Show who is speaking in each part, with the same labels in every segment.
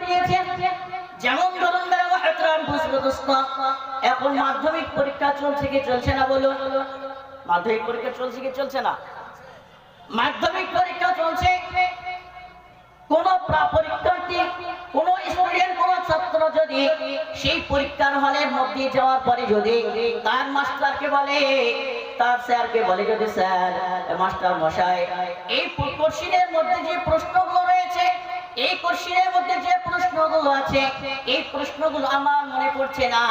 Speaker 1: পাঠিয়েছেন। যেমন ধরুন এখন মাধ্যমিক পরীক্ষা চলছে কি চলছে না বলুন? মাধ্যমিক পরীক্ষা চলছে কি চলছে না? মাধ্যমিক পরীক্ষা চলছে। কোন পরীক্ষার্থী, কোন স্টুডেন্ট, কোন ছাত্র যদি সেই পরীক্ষার হলের মধ্যে যাওয়ার পরে যদি তার মাস্টারকে বলে, তার স্যারকে বলে, যদি স্যার, মাস্টার মশাই, এই কোশ্চেনের মধ্যে যে প্রশ্নগুলো রয়েছে, এই কোশ্চেনের মধ্যে যে প্রশ্নগুলো আছে, এই প্রশ্নগুলো আমার মনে পড়ছে না,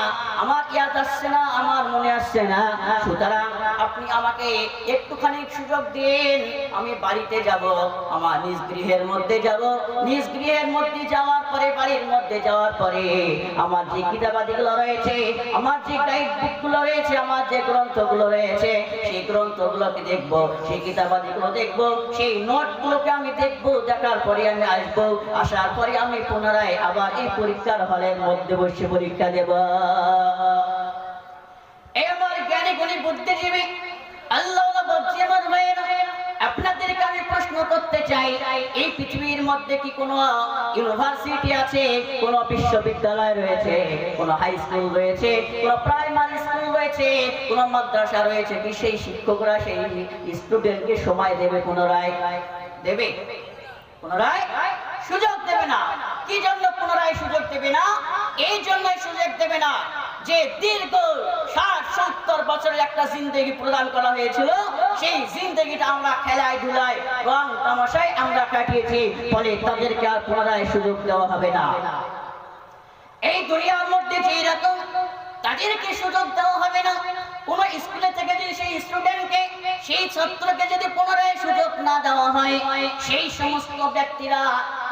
Speaker 1: আমার ইয়াদ আসছে না, আমার মনে আসছে না, সুতরাং আপনি আমাকে একটুখানি সুযোগ দিন, আমি বাড়িতে যাব, আমার নিজ গৃহের মধ্যে যাব। নিজ গৃহের মধ্যে যাওয়ার পরে, বাড়ির মধ্যে যাওয়ার পরে আমার যে কিতাবাদিগুলো রয়েছে, আমার যে গাইড বুকগুলো রয়েছে, আমার যে গ্রন্থগুলো রয়েছে, সেই গ্রন্থগুলোকে দেখবো, সেই কিতাবাদিগুলো দেখবো, সেই নোটগুলোকে আমি দেখবো। দেখার পরে আমি আসবো, আসার পরে আমি পুনরায় আবার এই পরীক্ষার হলের মধ্যে বসে পরীক্ষা দেব। এই আমার জ্ঞানী গুণী বুদ্ধিজীবী আল্লাহ বলছি, আমার ভাইয়েরা, আপনাদেরকে আমি প্রশ্ন করতে চাই, এই পৃথিবীর মধ্যে কি কোনো ইউনিভার্সিটি আছে, কোনো বিশ্ববিদ্যালয় রয়েছে, কোনো হাই স্কুল রয়েছে, কোনো প্রাইমারি স্কুল রয়েছে, কোনো মাদ্রাসা রয়েছে কি সেই শিক্ষকরা সেই স্টুডেন্টকে সময় দেবে? পুনরায় দেবে? পুনরায় সুযোগ দেবে না। কি জন্য পুনরায় সুযোগ দেবে না? এই জন্যই সুযোগ দেবে না যে দীর্ঘ 60-70 বছরের একটা জিন্দেগি প্রদান করা হয়েছিল, সেই জিন্দেগিটা আমরা খেলায় ধুলায় রং তামাশায় আমরা কাটিয়েছি, ফলে তাদেরকে আর পুনরায় সুযোগ দেওয়া হবে না। এই দুনিয়ার মধ্যে যে রকম তাদেরকে সুযোগ দেওয়া হবে না, কোন স্কুলে থেকে যদি সেই স্টুডেন্টকে, সেই ছাত্রকে যদি পুনরায় সুযোগ না দেওয়া হয়, সেই সমস্ত ব্যক্তিরা,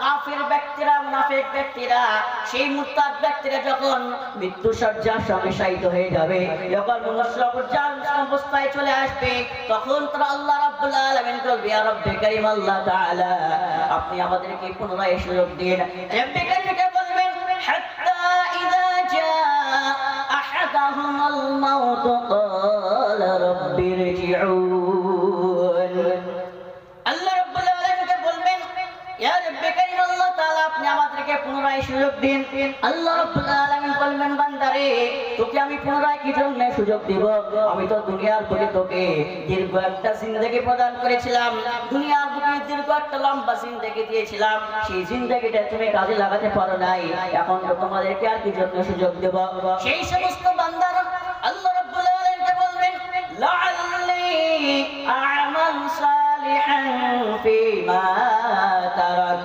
Speaker 1: কাফের ব্যক্তিরা, মুনাফিক ব্যক্তিরা, সেই মুরতাদ ব্যক্তিরা যখন মৃত্যু শয্যায় সমাহিত হয়ে যাবে, যখন মনুষ্য অবস্থায় চলে আসবে, তখন তারা আল্লাহ রাব্বুল আলামিন বলবে, ইয়া রাব্বে কারীম, আল্লাহ তাআলা, আপনি আমাদেরকে পুনরায় সুযোগ দিন। রাব্বে কারীমকে বলবেন, হাত্তা ইযা জাআ আহাদাহুমুল মাউত ক্বালা রাব্বি ইরজিউন। আল্লাহ রাব্বুল আলামিনকে বলবেন, ইয়া রাব্বে কারীম, আল্লাহ তাআলা, আপনি আমাদেরকে পুনরায় সুযোগ দিন। আল্লাহ রাব্বুল আলামিন বলবেন, বান্দারে, তোকে আমি পুনরায় কি জন্য সুযোগ দেব? আমি তো দুনিয়ার বুকে তোকে দীর্ঘ একটা জিন্দেগি প্রদান করেছিলাম, দুনিয়ার বুকে দীর্ঘ একটা লম্বা জিন্দেগি দিয়েছিলাম, সেই জিন্দেগিটা তুমি কাজে লাগাতে পারো নাই, এখন তো তোমাদেরকে আর কি জন্য সুযোগ দেব? সেই সমস্ত বান্দারা আল্লাহ রাব্বুল আলামিনকে বলবেন, লাআল্লি আ'মাল সালিহান ফীমা তারাক।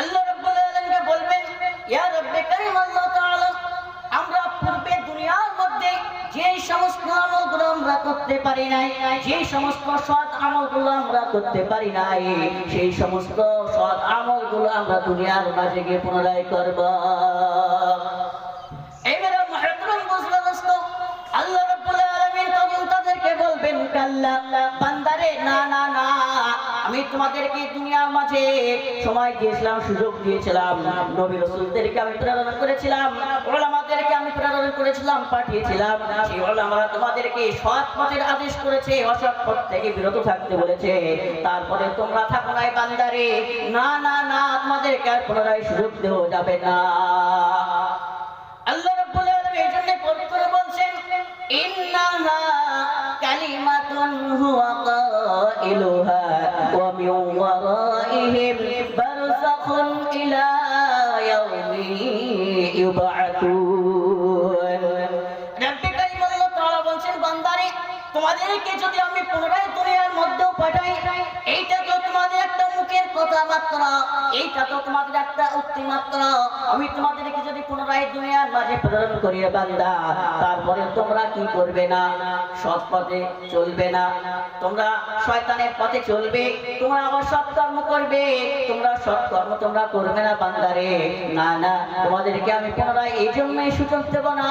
Speaker 1: আল্লাহ রাব্বুল আলামিনকে বলবেন, ইয়া রাব্বে কারীম, আল্লাহ তাআলা, আমরা পূর্বে দুনিয়ার মধ্যে যে সমস্ত আমলগুলো আমরা করতে পারি নাই, যে সমস্ত সৎ আমলগুলো আমরা করতে পারি নাই, সেই সমস্ত সৎ আমলগুলো আমরা দুনিয়ার মাঝে গিয়ে পুনরায় করব। এবারে মুহতারাম বুজুর্গ, আল্লাহ রাব্বুল আলামিন তখন তাদেরকে বলবেন, কাল্লা, বান্দারে, না না না, আমি তোমাদেরকে দুনিয়ার মাঝে সময় দিয়েছিলাম, সুযোগ দিয়েছিলাম, নবী রাসূলদেরকে আমি প্রেরণ করেছিলাম, উলামাদেরকে আমি প্রেরণ করেছিলাম, পাঠিয়েছিলাম, সেই উলামারা তোমাদেরকে সৎ পথের আদেশ করেছে, অসৎ পথ থেকে বিরত থাকতে বলেছে, তারপরে তোমরা থাকো নাই বান্দারে, না না না, তোমাদেরকে আর পুনরায় সুযোগ দেওয়া যাবে না। আল্লাহ রাব্বুল আলামিন এই জন্য পবিত্র বলছেন, ইন্নাহা কালিমাতুন হুয়া কাইলুহা ওয়া মিন ওয়ারাইহিম বারযাখুন ইলা ইয়াউমি ইউবআতুন। রাব্বে কারীম আল্লাহ তাআলা বলছেন, বান্দারে, তোমাদেরকে যদি আমি পুনরায় দুনিয়ার মধ্যেও পাঠাই, এইটা তো তোমাদের একটা মুখের কথা মাত্র, এইটা তো তোমাদের একটা উক্তি মাত্র। আমি তোমাদেরকে যদি পুনরায় দুনিয়ার মাঝে প্রেরণ করি বান্দা, তারপরে তোমরা কি করবে না? সৎ পথে চলবে না, তোমরা শয়তানের পথে চলবে, তোমরা আবার সৎ কর্ম করবে, তোমরা সৎ কর্ম তোমরা করবে না বান্দারে, না না, তোমাদেরকে আমি পুনরায় এই জন্যই সুযোগ দেব না।